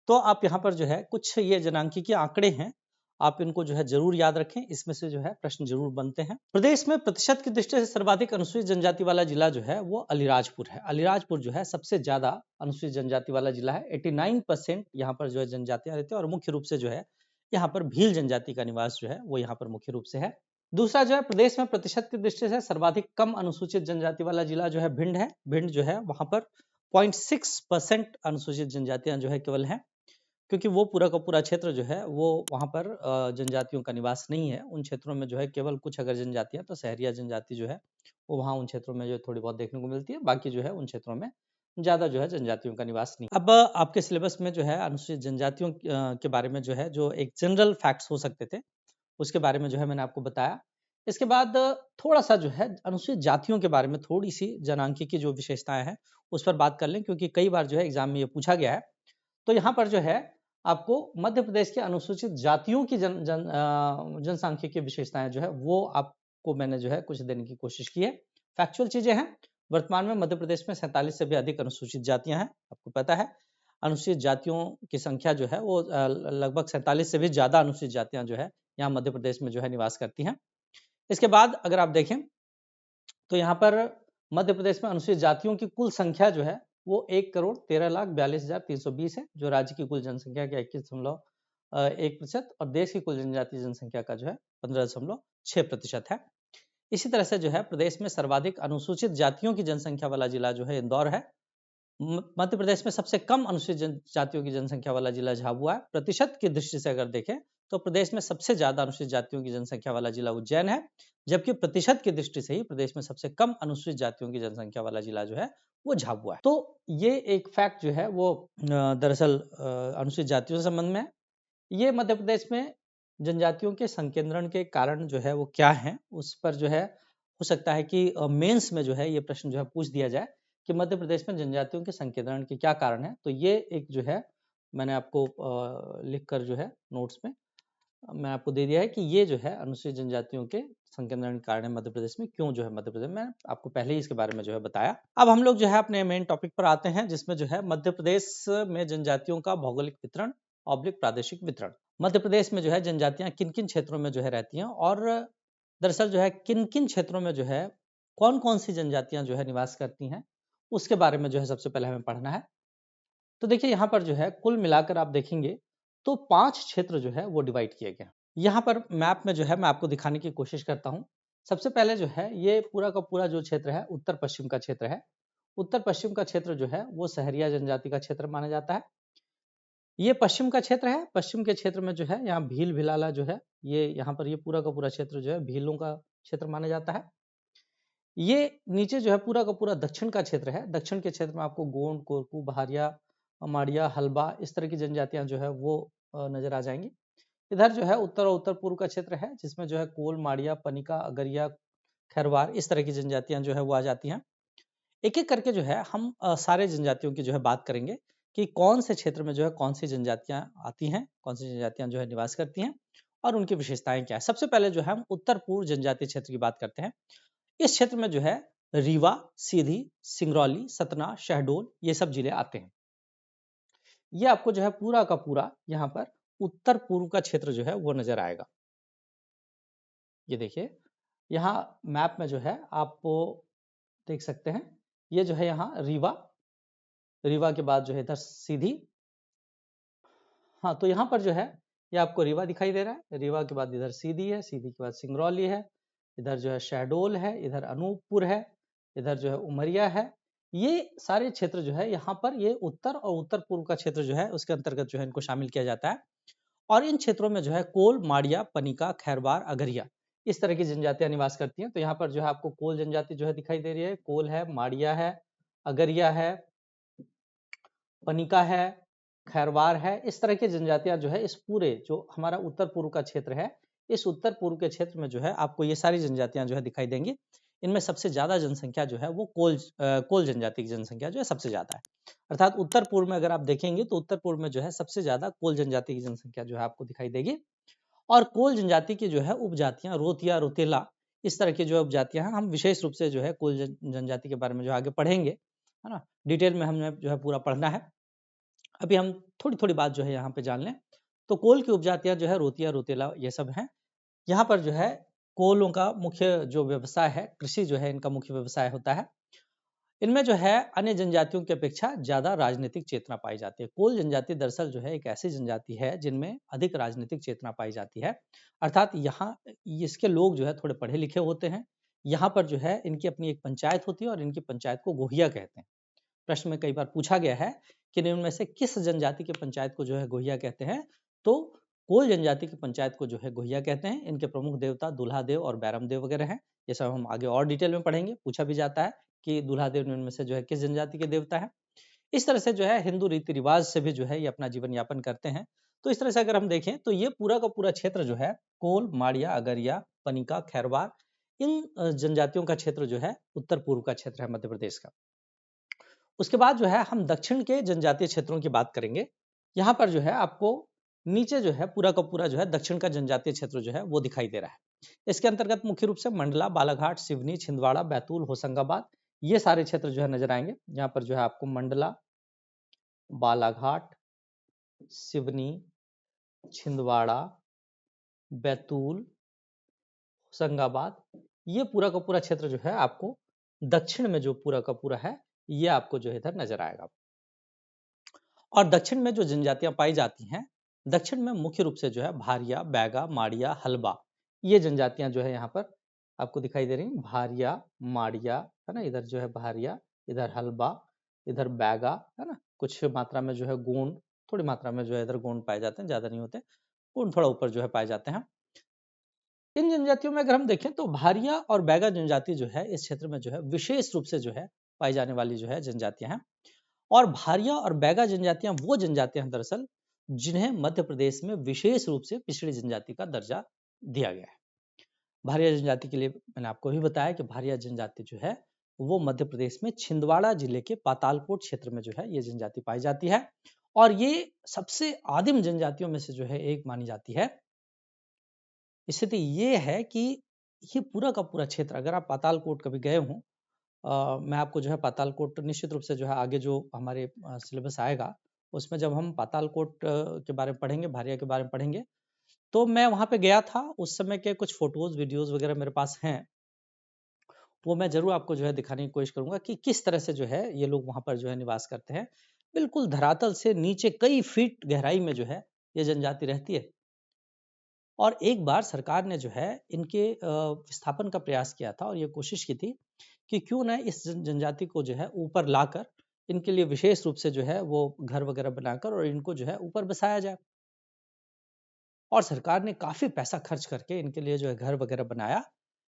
तो आप यहाँ पर जो है कुछ ये जनांकीय आंकड़े हैं, आप इनको जो है जरूर याद रखें, इसमें से जो है प्रश्न जरूर बनते हैं। प्रदेश में प्रतिशत की दृष्टि से सर्वाधिक अनुसूचित जनजाति वाला जिला जो है वो अलीराजपुर है। अलीराजपुर जो है सबसे ज्यादा अनुसूचित जनजाति वाला जिला है। 89% यहाँ पर जो है जनजातियां रहती है और मुख्य रूप से जो है यहाँ पर भील जनजाति का निवास जो है वो यहाँ पर मुख्य रूप से है। दूसरा जो है प्रदेश में प्रतिशत की दृष्टि से सर्वाधिक कम अनुसूचित जनजाति वाला जिला जो है भिंड है। भिंड जो है वहां पर 0.6% अनुसूचित जनजातियां जो है केवल हैं, क्योंकि वो पूरा का पूरा क्षेत्र जो है वो वहाँ पर जनजातियों का निवास नहीं है। उन क्षेत्रों में जो है केवल कुछ अगर जनजातियां तो सहरिया जनजाति जो है वो वहाँ उन क्षेत्रों में जो थोड़ी बहुत देखने को मिलती है, बाकी जो है उन क्षेत्रों में ज्यादा जो है जनजातियों का निवास नहीं। अब आपके सिलेबस में जो है अनुसूचित जनजातियों के बारे में जो है जो एक जनरल फैक्ट्स हो सकते थे उसके बारे में जो है मैंने आपको बताया। इसके बाद थोड़ा सा जो है अनुसूचित जातियों के बारे में थोड़ी सी जनांकी की जो विशेषताएं हैं उस पर बात कर लें, क्योंकि कई बार जो है एग्जाम में ये पूछा गया है। तो यहाँ पर जो है आपको मध्य प्रदेश के अनुसूचित जातियों की जनसांख्यिकीय की विशेषताएं जो है वो आपको मैंने जो है कुछ देने की कोशिश की है। फैक्चुअल चीजें हैं। वर्तमान में मध्य प्रदेश में 47 से भी अधिक अनुसूचित जातियां हैं, आपको पता है। अनुसूचित जातियों की संख्या जो है वो लगभग 47 से भी ज्यादा अनुसूचित जातियां जो है यहाँ मध्य प्रदेश में जो है निवास करती हैं। इसके बाद अगर आप देखें तो यहाँ पर मध्य प्रदेश में अनुसूचित जातियों की कुल संख्या जो है वो 1,13,42,320 है, जो राज्य की कुल जनसंख्या के 21.1% और देश की कुल जनजातीय जनसंख्या का जो है 15.6% है। इसी तरह से जो है प्रदेश में सर्वाधिक अनुसूचित जातियों की जनसंख्या वाला जिला जो है इंदौर है। मध्य प्रदेश में सबसे कम अनुसूचित जातियों की जनसंख्या वाला जिला झाबुआ है। प्रतिशत की दृष्टि से अगर देखें तो प्रदेश में सबसे ज्यादा अनुसूचित जातियों की जनसंख्या वाला जिला उज्जैन है, जबकि प्रतिशत की दृष्टि से ही प्रदेश में सबसे कम अनुसूचित जातियों की जनसंख्या वाला जिला जो है वो झाबुआ है। तो ये एक फैक्ट जो है वो दरअसल अनुसूचित जातियों से संबंध में है। ये मध्य प्रदेश में जनजातियों के संकेंद्रण के कारण जो है वो क्या है उस पर जो है हो सकता है कि मेंस में जो है ये प्रश्न जो है पूछ दिया जाए कि मध्य प्रदेश में जनजातियों के संकेंद्रण के क्या कारण है। तो ये एक जो है मैंने आपको लिख कर जो है नोट्स में मैं आपको दे दिया है कि ये जो है अनुसूचित जनजातियों के संकेंद्रण के कारण है मध्य प्रदेश में। क्यों जो है मध्य प्रदेश में आपको पहले ही इसके बारे में जो है बताया। अब हम लोग जो है अपने मेन टॉपिक पर आते हैं, जिसमें जो है मध्य प्रदेश में जनजातियों का भौगोलिक वितरण ऑब्लिक प्रादेशिक वितरण। मध्य प्रदेश में जो है जनजातियां किन किन क्षेत्रों में जो है रहती हैं और दरअसल जो है किन किन क्षेत्रों में जो है कौन कौन सी जनजातियां जो है निवास करती हैं उसके बारे में जो है सबसे पहले हमें पढ़ना है। तो देखिए यहाँ पर जो है कुल मिलाकर आप देखेंगे तो 5 क्षेत्र जो है वो डिवाइड किए गए हैं। यहाँ पर मैप में जो है मैं आपको दिखाने की कोशिश करता हूँ। सबसे पहले जो है ये पूरा का पूरा जो क्षेत्र है उत्तर पश्चिम का क्षेत्र है। उत्तर पश्चिम का क्षेत्र जो है वो सहरिया जनजाति का क्षेत्र माना जाता है। ये पश्चिम का क्षेत्र है। पश्चिम के क्षेत्र में जो है यहाँ भील भिलाला जो है ये यहाँ पर ये पूरा का पूरा क्षेत्र जो है भीलों का क्षेत्र माना जाता है। ये नीचे जो है पूरा का पूरा दक्षिण का क्षेत्र है। दक्षिण के क्षेत्र में आपको गोंड, कोरकू, बहारिया, माड़िया, हल्बा इस तरह की जनजातियां जो है वो नजर आ जाएंगी। इधर जो है उत्तर और उत्तर पूर्व का क्षेत्र है जिसमें जो है कोल, माड़िया, पनिका, अगरिया, खैरवार इस तरह की जनजातियां जो है वो आ जाती हैं। एक एक करके जो है हम सारे जनजातियों की जो है बात करेंगे कि कौन से क्षेत्र में जो है कौन सी जनजातियां आती हैं, कौन सी जनजातियां जो है निवास करती हैं और उनकी विशेषताएं क्या है। सबसे पहले जो है हम उत्तर पूर्व जनजातीय क्षेत्र की बात करते हैं। इस क्षेत्र में जो है रीवा, सीधी, सिंगरौली, सतना, शहडोल ये सब जिले आते हैं। ये आपको जो है पूरा का पूरा यहाँ पर उत्तर पूर्व का क्षेत्र जो है वो नजर आएगा। ये देखिए यहाँ मैप में जो है आपको देख सकते हैं। ये जो है यहाँ रीवा, रीवा के बाद जो है इधर सीधी। हाँ तो यहाँ पर जो है ये आपको रीवा दिखाई दे रहा है। रीवा के बाद इधर सीधी है, सीधी के बाद सिंगरौली है, इधर जो है शहडोल है, इधर अनूपपुर है, इधर जो है उमरिया है। ये सारे क्षेत्र जो है यहाँ पर ये उत्तर और उत्तर पूर्व का क्षेत्र जो है उसके अंतर्गत जो है इनको शामिल किया जाता है। और इन क्षेत्रों में जो है कोल, माड़िया, पनिका, खैरवार, अगरिया इस तरह की जनजातियां निवास करती हैं। तो यहाँ पर जो है आपको कोल जनजाति जो है दिखाई दे रही है। कोल है, माड़िया है, अगरिया है, पनिका है, खैरवार है। इस तरह की जनजातियां जो है इस पूरे जो हमारा उत्तर पूर्व का क्षेत्र है इस उत्तर पूर्व के क्षेत्र में जो है आपको ये सारी जनजातियां जो है दिखाई देंगी। इनमें सबसे ज्यादा जनसंख्या जो है वो कोल जनजाति की जनसंख्या जो है सबसे ज्यादा है। अर्थात उत्तर पूर्व में अगर आप देखेंगे तो उत्तर पूर्व में जो है सबसे ज्यादा कोल जनजाति की जनसंख्या जो है आपको दिखाई देगी। और कोल जनजाति की जो है उपजातियां रोतिया, रोतेला, इस तरह की जो उपजातियां हैं, हम विशेष रूप से जो है कोल जनजाति के बारे में जो आगे पढ़ेंगे, है ना, डिटेल में हमने जो है पूरा पढ़ना है। अभी हम थोड़ी थोड़ी बात जो है यहाँ पे जान लें। तो कोल की उपजातियां जो है रोतिया, रोतेला, ये सब हैं। यहाँ पर जो है कोलों का मुख्य जो व्यवसाय है, कृषि जो है इनका मुख्य व्यवसाय होता है। इनमें जो है अन्य जनजातियों की अपेक्षा ज्यादा राजनीतिक चेतना पाई जाती है। कोल जनजाति दरअसल जो है एक ऐसी जनजाति है जिनमें अधिक राजनीतिक चेतना पाई जाती है। अर्थात यहाँ इसके लोग जो है थोड़े पढ़े लिखे होते हैं। यहाँ पर जो है इनकी अपनी एक पंचायत होती है और इनकी पंचायत को गोहिया कहते हैं। प्रश्न में कई बार पूछा गया है कि इनमें से किस जनजाति की पंचायत को जो है गोहिया कहते हैं, तो कोल जनजाति की पंचायत को जो है गोहिया कहते हैं। इनके प्रमुख देवता दूल्हा देव और बैरम देव वगैरह हैं। ये सब हम आगे और डिटेल में पढ़ेंगे। पूछा भी जाता है कि दूल्हा देव इनमें से जो है किस जनजाति के देवता है। इस तरह से जो है हिंदू रीति रिवाज से भी जो है ये अपना जीवन यापन करते हैं। तो इस तरह से अगर हम देखें तो ये पूरा का पूरा क्षेत्र जो है कोल, माड़िया, अगरिया, पनिका, खैरवार, इन जनजातियों का क्षेत्र जो है उत्तर पूर्व का क्षेत्र है मध्य प्रदेश का। उसके बाद जो है हम दक्षिण के जनजातीय क्षेत्रों की बात करेंगे। यहाँ पर जो है आपको नीचे जो है पूरा का पूरा जो है दक्षिण का जनजातीय क्षेत्र जो है वो दिखाई दे रहा है। इसके अंतर्गत मुख्य रूप से मंडला, बालाघाट, सिवनी, छिंदवाड़ा, बैतूल, होशंगाबाद, ये सारे क्षेत्र जो है नजर आएंगे। यहाँ पर जो है आपको मंडला, बालाघाट, सिवनी, छिंदवाड़ा, बैतूल, होशंगाबाद, ये पूरा का पूरा क्षेत्र जो है आपको दक्षिण में जो पूरा का पूरा है ये आपको जो है इधर नजर आएगा। और दक्षिण में जो जनजातियां पाई जाती हैं, दक्षिण में मुख्य रूप से जो है भारिया, बैगा, माड़िया, हलबा, ये जनजातियां जो है यहाँ पर आपको दिखाई दे रही हैं। भारिया, माड़िया, है ना, इधर जो है भारिया, इधर हलबा, इधर बैगा, है ना, कुछ मात्रा में जो है गोंड, थोड़ी मात्रा में जो है इधर गोंड पाए जाते हैं, ज्यादा नहीं होते। गोंड थोड़ा ऊपर जो है पाए जाते हैं। इन जनजातियों में अगर हम देखें तो भारिया और बैगा जनजाति जो है इस क्षेत्र में जो है विशेष रूप से जो है पाई जाने वाली जो है जनजातियां हैं। और भारिया और बैगा जनजातियां वो जनजातियां हैं दरअसल जिन्हें मध्य प्रदेश में विशेष रूप से पिछड़ी जनजाति का दर्जा दिया गया है। भारिया जनजाति के लिए मैंने आपको भी बताया कि भारिया जनजाति जो है वो मध्य प्रदेश में छिंदवाड़ा जिले के पातालकोट क्षेत्र में जो है ये जनजाति पाई जाती है। और ये सबसे आदिम जनजातियों में से जो है एक मानी जाती है। स्थिति ये है कि ये पूरा का पूरा क्षेत्र, अगर आप पातालकोट कभी गए हों, मैं आपको जो है पातालकोट निश्चित रूप से जो है आगे जो हमारे सिलेबस आएगा उसमें जब हम पातालकोट के बारे में पढ़ेंगे, भारिया के बारे में पढ़ेंगे, तो मैं वहां पे गया था। उस समय के कुछ फोटोज, वीडियोज वगैरह मेरे पास हैं, वो मैं जरूर आपको जो है दिखाने की कोशिश करूंगा कि किस तरह से जो है ये लोग वहां पर जो है निवास करते हैं। बिल्कुल धरातल से नीचे कई फीट गहराई में जो है ये जनजाति रहती है। और एक बार सरकार ने जो है इनके विस्थापन का प्रयास किया था और ये कोशिश की थी कि क्यों ना इस जनजाति को जो है ऊपर लाकर इनके लिए विशेष रूप से जो है वो घर वगैरह बनाकर और इनको जो है ऊपर बसाया जाए। और सरकार ने काफी पैसा खर्च करके इनके लिए जो है घर वगैरह बनाया।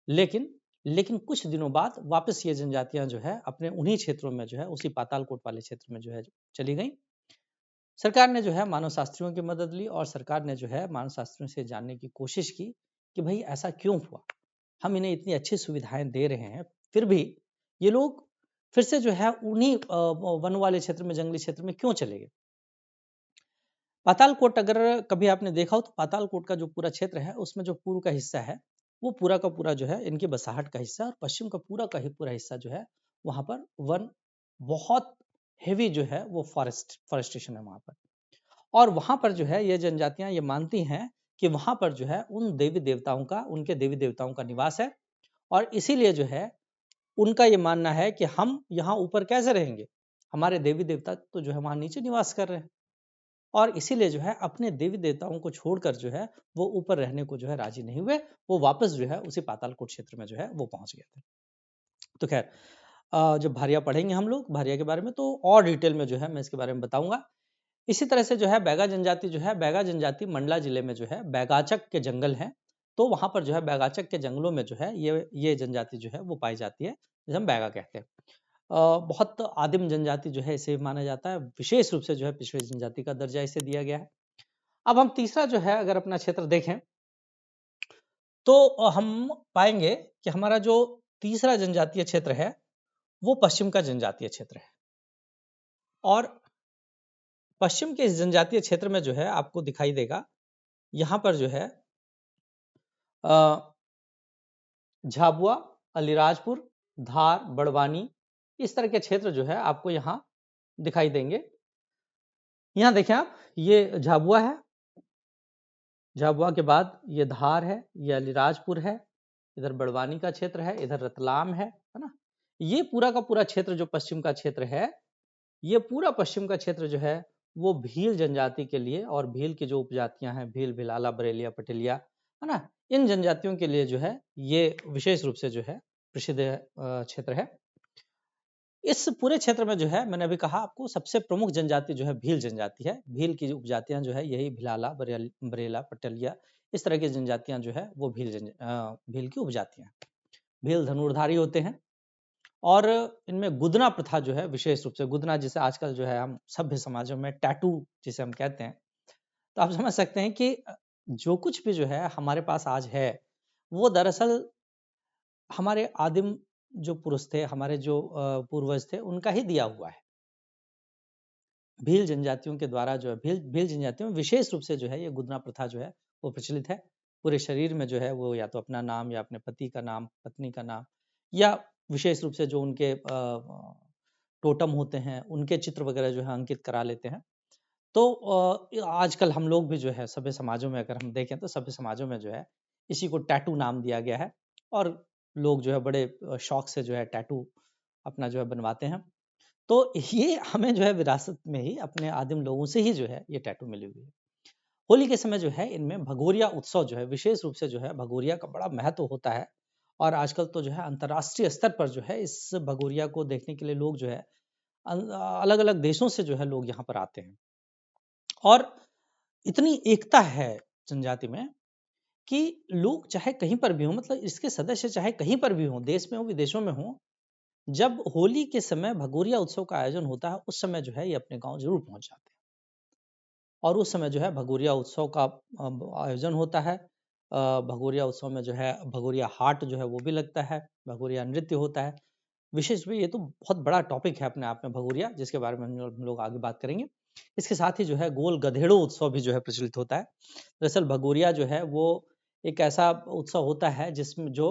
लेकिन लेकिन कुछ दिनों बाद वापस ये जनजातियां जो है अपने उन्हीं क्षेत्रों में जो है उसी पातालकोट वाले क्षेत्र में जो है चली गई। सरकार ने जो है मानव शास्त्रियों की मदद ली और सरकार ने जो है मानव शास्त्रियों से जानने की कोशिश की कि भाई ऐसा क्यों हुआ, हम इन्हें इतनी अच्छी सुविधाएं दे रहे हैं फिर भी ये लोग फिर से जो है उन्हीं वन वाले क्षेत्र में, जंगली क्षेत्र में क्यों चले गए। पातालकोट अगर कभी आपने देखा हो तो पातालकोट का जो पूरा क्षेत्र है उसमें जो पूर्व का हिस्सा है वो पूरा का पूरा जो है इनकी बसाहट का हिस्सा, और पश्चिम का पूरा का ही पूरा हिस्सा जो है वहां पर वन, बहुत हेवी जो है वो फॉरेस्टेशन है वहां पर। और वहां पर जो है ये जनजातियां ये मानती हैं कि वहां पर जो है उन देवी देवताओं का, उनके देवी देवताओं का निवास है। और इसीलिए जो है उनका ये मानना है कि हम यहाँ ऊपर कैसे रहेंगे, हमारे देवी देवता तो जो है वहां नीचे निवास कर रहे हैं। और इसीलिए जो है अपने देवी देवताओं को छोड़कर जो है वो ऊपर रहने को जो है राजी नहीं हुए, वो वापस जो है उसी पातालकोट क्षेत्र में जो है वो पहुंच गए थे। तो खैर जब भारिया पढ़ेंगे हम लोग भारिया के बारे में तो और डिटेल में जो है मैं इसके बारे में बताऊंगा। इसी तरह से जो है बैगा जनजाति जो है, बैगा जनजाति मंडला जिले में जो है बैगाचक के जंगल हैं, तो वहां पर जो है बैगाचक के जंगलों में जो है ये जनजाति जो है वो पाई जाती है, जिसे हम बैगा कहते हैं। बहुत आदिम जनजाति जो है इसे माना जाता है, विशेष रूप से जो है पिछड़ी जनजाति का दर्जा इसे दिया गया है। अब हम तीसरा जो है अगर अपना क्षेत्र देखें तो हम पाएंगे कि हमारा जो तीसरा जनजातीय क्षेत्र है वो पश्चिम का जनजातीय क्षेत्र है। और पश्चिम के इस जनजातीय क्षेत्र में जो है आपको दिखाई देगा, यहाँ पर जो है झाबुआ, अलीराजपुर, धार, बड़वानी, इस तरह के क्षेत्र जो है आपको यहाँ दिखाई देंगे। यहाँ देखें आप, ये झाबुआ है, झाबुआ के बाद ये धार है, ये अलीराजपुर है, इधर बड़वानी का क्षेत्र है, इधर रतलाम है ना। ये पूरा का पूरा क्षेत्र जो पश्चिम का क्षेत्र है, ये पूरा पश्चिम का क्षेत्र जो है वो भील जनजाति के लिए, और भील की जो उपजातियां हैं, भील, भिलाला, बरेलिया, पटेलिया, है ना, इन जनजातियों के लिए जो है ये विशेष रूप से जो है प्रसिद्ध क्षेत्र है। इस पूरे क्षेत्र में जो है, मैंने अभी कहा आपको, सबसे प्रमुख जनजाति जो है भील जनजाति है। भील की जो उपजातियां जो है यही भिलाला, बरेला, पटेलिया, इस तरह की जनजातियां जो है वो भील की उपजातियां। भील धनुर्धारी होते हैं, और इनमें गुदना प्रथा जो है विशेष रूप से, गुदना जिसे आजकल जो है हम सभ्य समाजों में टैटू जिसे हम कहते हैं, तो आप समझ सकते हैं कि जो कुछ भी जो है हमारे पास आज है वो दरअसल हमारे आदिम जो पुरुष थे, हमारे जो पूर्वज थे, उनका ही दिया हुआ है। भील जनजातियों के द्वारा जो है, भील जनजातियों में विशेष रूप से जो है ये गुदना प्रथा जो है वो प्रचलित है। पूरे शरीर में जो है वो या तो अपना नाम या अपने पति का नाम, पत्नी का नाम, या विशेष रूप से जो उनके टोटम होते हैं उनके चित्र वगैरह जो है अंकित करा लेते हैं। तो आजकल हम लोग भी जो है सभ्य समाजों में अगर हम देखें तो सभ्य समाजों में जो है इसी को टैटू नाम दिया गया है, और लोग जो है बड़े शौक से जो है टैटू अपना जो है बनवाते हैं। तो ये हमें जो है विरासत में ही अपने आदिम लोगों से ही जो है ये टैटू मिली हुई है। होली के समय जो है इनमें भगोरिया उत्सव जो है विशेष रूप से जो है भगोरिया का बड़ा महत्व होता है, और आजकल तो जो है अंतर्राष्ट्रीय स्तर पर जो है इस भगोरिया को देखने के लिए लोग जो है अलग अलग देशों से जो है लोग यहाँ पर आते हैं। और इतनी एकता है जनजाति में कि लोग चाहे कहीं पर भी हो, मतलब इसके सदस्य चाहे कहीं पर भी हो, देश में हो विदेशों में हो, जब होली के समय भगोरिया उत्सव का आयोजन होता है उस समय जो है ये अपने गांव जरूर पहुंच जाते हैं। और उस समय जो है भगोरिया उत्सव का आयोजन होता है। भगोरिया उत्सव में जो है भगोरिया हाट जो है वो भी लगता है, भगोरिया नृत्य होता है। विशेष भी ये तो बहुत बड़ा टॉपिक है अपने आप में भगोरिया, जिसके बारे में हम लोग आगे बात करेंगे। इसके साथ ही जो है गोल गधेड़ो उत्सव भी जो है प्रचलित होता है। दरअसल भगोरिया जो है वो एक ऐसा उत्सव होता है जिसमें जो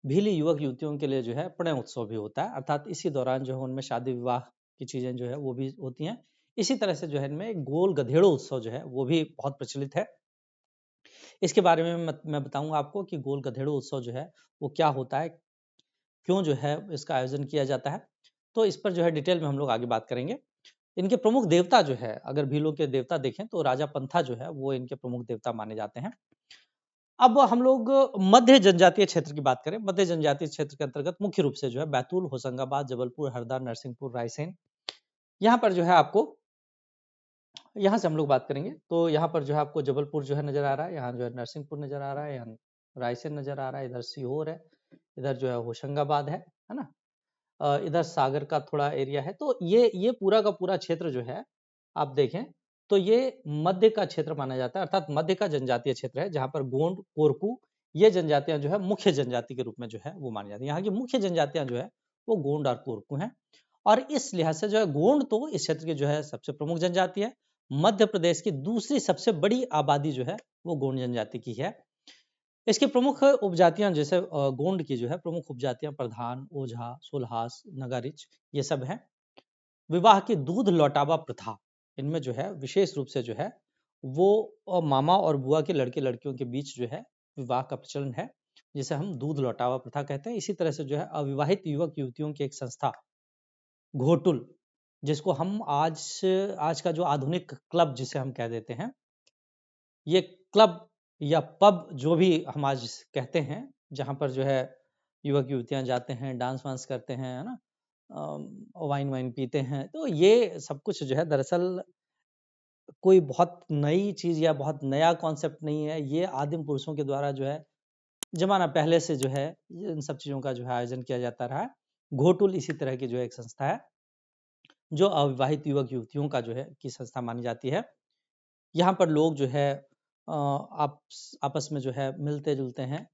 भीली युवक युवतियों के लिए जो है प्रणय उत्सव भी होता है, अर्थात इसी दौरान जो है उनमें शादी विवाह की चीजें जो है वो भी होती हैं। इसी तरह से जो है इनमें गोल गधेड़ो उत्सव जो है वो भी बहुत प्रचलित है। इसके बारे में मैं बताऊंगा आपको कि गोल गधेड़ो उत्सव जो है वो क्या होता है, क्यों जो है इसका आयोजन किया जाता है। तो इस पर जो है डिटेल में हम लोग आगे बात करेंगे। इनके प्रमुख देवता जो है, अगर भीलों के देवता देखें तो राजा पंथा जो है वो इनके प्रमुख देवता माने जाते हैं। अब हम लोग मध्य जनजातीय क्षेत्र की बात करें। मध्य जनजातीय क्षेत्र के अंतर्गत मुख्य रूप से जो है बैतूल, होशंगाबाद, जबलपुर, हरदा, नरसिंहपुर, रायसेन, यहाँ पर जो है आपको, यहाँ से हम लोग बात करेंगे तो यहाँ पर जो है आपको जबलपुर जो है नजर आ रहा है, यहाँ जो है नरसिंहपुर नजर आ रहा है, यहाँ रायसेन नजर आ रहा है, इधर सीहोर है, इधर जो है होशंगाबाद है ना, इधर सागर का थोड़ा एरिया है। तो ये पूरा का पूरा क्षेत्र जो है आप देखें तो ये मध्य का क्षेत्र माना जाता है, अर्थात मध्य का जनजातीय क्षेत्र है, जहाँ पर गोंड, कोरकू, ये जनजातियां जो है मुख्य जनजाति के रूप में जो है वो मानी जाती है। यहाँ की मुख्य जनजातियां जो है वो गोंड और कोरकू हैं, और इस लिहाज से जो है गोंड तो इस क्षेत्र की जो है सबसे प्रमुख जनजाति है। मध्य प्रदेश की दूसरी सबसे बड़ी आबादी जो है वो गोंड जनजाति की है। इसकी प्रमुख उपजातियां जैसे गोंड की जो है प्रमुख उपजातियां प्रधान, ओझा, सुलहास, नगारिच, ये सब हैं। विवाह की दूध लौटावा प्रथा, इनमें जो है विशेष रूप से जो है वो मामा और बुआ के लड़के लड़कियों के बीच जो है विवाह का प्रचलन है, जिसे हम दूध लौटावा प्रथा कहते हैं। इसी तरह से जो है अविवाहित युवक युवतियों की एक संस्था घोटुल, जिसको हम आज का जो आधुनिक क्लब जिसे हम कह देते हैं, ये क्लब या पब जो भी हम आज कहते हैं, जहाँ पर जो है युवक युवतियां जाते हैं, डांस वांस करते हैं, है ना, वाइन वाइन पीते हैं, तो ये सब कुछ जो है दरअसल कोई बहुत नई चीज या बहुत नया कॉन्सेप्ट नहीं है। ये आदिम पुरुषों के द्वारा जो है जमाना पहले से जो है इन सब चीजों का जो है आयोजन किया जाता रहा है। घोटुल इसी तरह की जो है एक संस्था है जो अविवाहित युवक युवतियों का जो है की संस्था मानी जाती है। यहाँ पर लोग जो है आप आपस में जो है मिलते जुलते हैं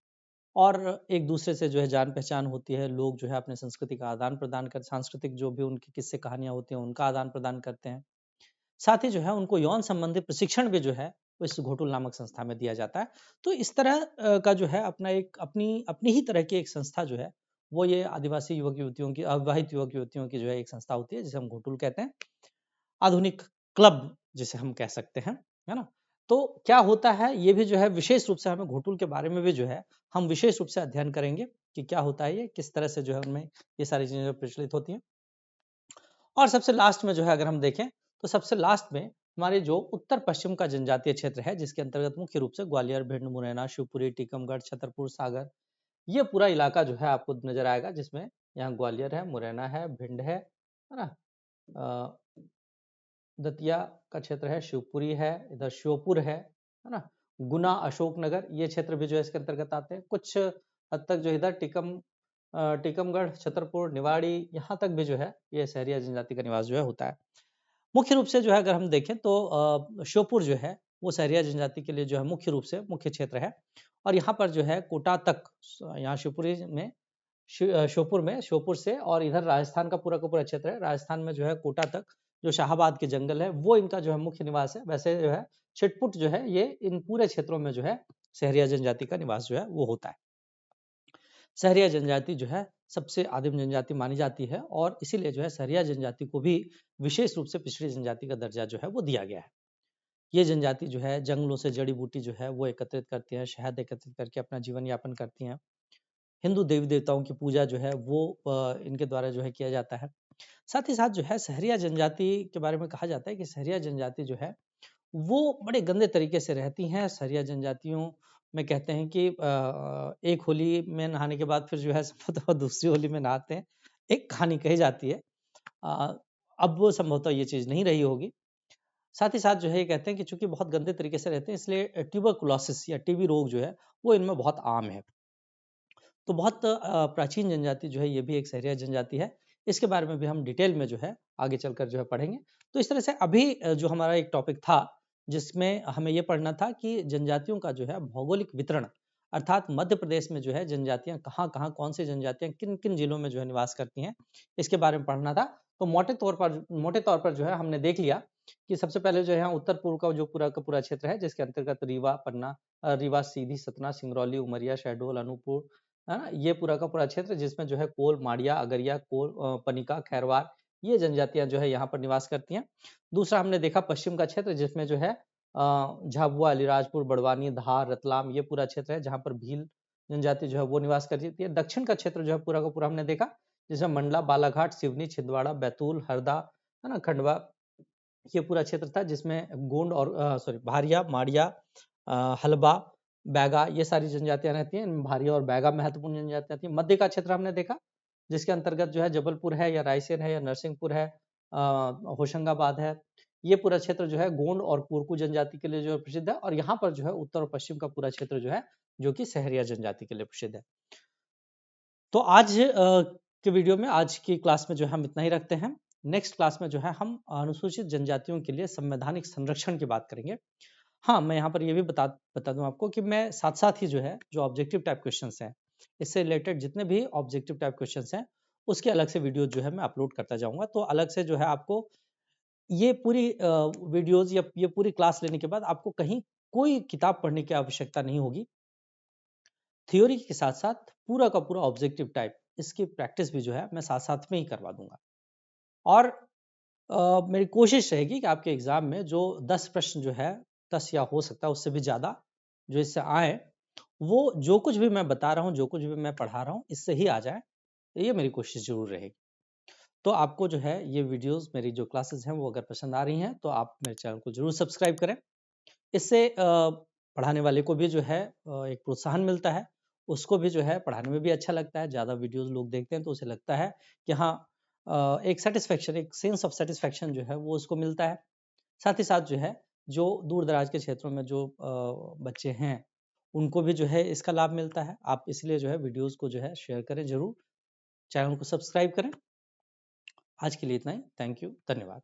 और एक दूसरे से जो है जान पहचान होती है। लोग जो है अपने संस्कृति का आदान प्रदान कर, सांस्कृतिक जो भी उनकी किस्से कहानियां होती हैं उनका आदान प्रदान करते हैं। साथ ही जो है उनको यौन संबंधी प्रशिक्षण भी जो है वो इस घोटुल नामक संस्था में दिया जाता है। तो इस तरह का जो है अपना एक अपनी अपनी ही तरह की एक संस्था जो है वो ये आदिवासी युवक युवतियों की, अविवाहित युवक युवतियों की जो है एक संस्था होती है जिसे हम घोटुल कहते हैं। आधुनिक क्लब जिसे हम कह सकते हैं, है ना? तो क्या होता है ये भी जो है विशेष रूप से हमें घोटुल के बारे में भी जो है हम विशेष रूप से अध्ययन करेंगे कि क्या होता है ये, किस तरह से जो है उनमें ये सारी चीजें प्रचलित होती हैं। और सबसे लास्ट में जो है अगर हम देखें तो सबसे लास्ट में हमारे जो उत्तर पश्चिम का जनजातीय क्षेत्र है जिसके अंतर्गत मुख्य रूप से ग्वालियर, भिंड, मुरैना, शिवपुरी, टीकमगढ़, छतरपुर, सागर, ये पूरा इलाका जो है आपको नजर आएगा, जिसमें यहाँ ग्वालियर है, मुरैना है, भिंड है ना, अ, दतिया का क्षेत्र है, शिवपुरी है, इधर श्योपुर है ना, गुना, अशोकनगर, ये क्षेत्र भी जो है इसके अंतर्गत आते हैं। कुछ हद तक जो इधर टीकमगढ़, छतरपुर, निवाड़ी, यहाँ तक भी जो है ये सहरिया जनजाति का निवास जो है होता है। मुख्य रूप से जो है अगर हम देखें तो श्योपुर जो है वो सहरिया जनजाति के लिए जो है मुख्य रूप से मुख्य क्षेत्र है। और यहाँ पर जो है कोटा तक, यहाँ शिवपुरी में, श्योपुर से और इधर राजस्थान का पूरा क्षेत्र है। राजस्थान में जो है कोटा तक जो शाहाबाद के जंगल है वो इनका जो है मुख्य निवास है। वैसे जो है छिटपुट जो है ये इन पूरे क्षेत्रों में जो है सहरिया जनजाति का निवास जो है वो होता है। सहरिया जनजाति जो है सबसे आदिम जनजाति मानी जाती है और इसीलिए जो है सहरिया जनजाति को भी विशेष रूप से पिछड़ी जनजाति का दर्जा जो है वो दिया गया है। ये जनजाति जो है जंगलों से जड़ी बूटी जो है वो एकत्रित करती है, शहद एकत्रित करके अपना जीवन यापन करती हैं। हिंदू देवी देवताओं की पूजा जो है वो इनके द्वारा जो है किया जाता है। साथ ही साथ जो है सहरिया जनजाति के बारे में कहा जाता है कि सहरिया जनजाति जो है वो बड़े गंदे तरीके से रहती हैं। सहरिया जनजातियों में कहते हैं कि एक होली में नहाने के बाद फिर जो है संभवतः दूसरी होली में नहाते हैं। एक कहानी कही जाती है। अ, अब वो संभवतः ये चीज़ नहीं रही होगी। साथ ही साथ जो है ये कहते हैं कि चूँकि बहुत गंदे तरीके से रहते हैं इसलिए ट्यूबरकुलोसिस या टीबी रोग जो है वो इनमें बहुत आम है। तो बहुत प्राचीन जनजाति जो है ये भी एक सहरिया जनजाति है। इसके बारे में भी हम डिटेल में जो है आगे चलकर जो है पढ़ेंगे। तो इस तरह से अभी जो हमारा एक टॉपिक था जिसमें हमें ये पढ़ना था कि जनजातियों का जो है भौगोलिक वितरण, अर्थात मध्य प्रदेश में जो है जनजातियां कहाँ-कहाँ, कौन सी जनजातियां किन-किन जिलों में जो है निवास करती हैं, इसके बारे में पढ़ना था। तो मोटे तौर पर जो है हमने देख लिया कि सबसे पहले जो है यहाँ उत्तर पूर्व का पूरा क्षेत्र है जिसके अंतर्गत रीवा, पन्ना, रीवा, सीधी, सतना, सिंगरौली, उमरिया, शहडोल, अनूपपुर, है ना? ये पूरा का पूरा क्षेत्र जिसमें जो है कोल, माड़िया, अगरिया, पनिका, खैरवार, ये जनजातियां जो है यहाँ पर निवास करती हैं। दूसरा हमने देखा पश्चिम का क्षेत्र जिसमें जो है झाबुआ, अलीराजपुर, बड़वानी, धार, रतलाम, ये पूरा क्षेत्र है जहाँ पर भील जनजाति जो है वो निवास करती है। दक्षिण का क्षेत्र जो है पूरा का पूरा हमने देखा जिसमें मंडला, बालाघाट, सिवनी, छिंदवाड़ा, बैतूल, हरदा, है ना, खंडवा, ये पूरा क्षेत्र था जिसमें गोंड और भारिया, माड़िया, हलबा, बैगा, ये सारी जनजातियां रहती हैं। इनमें भारिया और बैगा महत्वपूर्ण जनजातियां थी। मध्य का क्षेत्र हमने देखा जिसके अंतर्गत जो है जबलपुर है या रायसेन है या नरसिंहपुर है, होशंगाबाद है, ये पूरा क्षेत्र जो है गोंड और कोरकू जनजाति के लिए जो है प्रसिद्ध है। और यहाँ पर जो है उत्तर और पश्चिम का पूरा क्षेत्र जो है जो कि सहरिया जनजाति के लिए प्रसिद्ध है। तो आज के वीडियो में, आज की क्लास में जो है हम इतना ही रखते हैं। नेक्स्ट क्लास में जो है हम अनुसूचित जनजातियों के लिए संवैधानिक संरक्षण की बात करेंगे। हाँ, मैं यहाँ पर ये भी बता दूं आपको कि मैं साथ-साथ ही जो है जो ऑब्जेक्टिव टाइप क्वेश्चंस हैं, इससे रिलेटेड जितने भी ऑब्जेक्टिव टाइप क्वेश्चंस हैं, उसके अलग से वीडियो जो है मैं अपलोड करता जाऊँगा। तो अलग से जो है आपको ये पूरी वीडियोज़ या ये पूरी क्लास लेने के बाद आपको कहीं कोई किताब पढ़ने की आवश्यकता नहीं होगी। थ्योरी के साथ-साथ पूरा का पूरा ऑब्जेक्टिव टाइप इसकी प्रैक्टिस भी जो है मैं साथ-साथ में ही करवा दूँगा। और मेरी कोशिश रहेगी कि आपके एग्ज़ाम में जो 10 प्रश्न जो है, 10 या हो सकता है उससे भी ज़्यादा जो इससे आएँ, वो जो कुछ भी मैं बता रहा हूँ, जो कुछ भी मैं पढ़ा रहा हूँ, इससे ही आ जाए। ये मेरी कोशिश ज़रूर रहेगी। तो आपको जो है ये वीडियोज़, मेरी जो क्लासेस हैं वो अगर पसंद आ रही हैं तो आप मेरे चैनल को ज़रूर सब्सक्राइब करें। इससे पढ़ाने वाले को भी जो है एक प्रोत्साहन मिलता है, उसको भी जो है पढ़ाने में भी अच्छा लगता है। ज़्यादा वीडियोज़ लोग देखते हैं तो उसे लगता है कि हाँ, एक सैटिस्फैक्शन, एक सेंस ऑफ सैटिस्फैक्शन जो है वो उसको मिलता है। साथ ही साथ जो है जो दूर-दराज के क्षेत्रों में जो बच्चे हैं, उनको भी जो है इसका लाभ मिलता है। आप इसलिए जो है वीडियोज़ को जो है शेयर करें ज़रूर, चैनल को सब्सक्राइब करें। आज के लिए इतना ही। थैंक यू, धन्यवाद।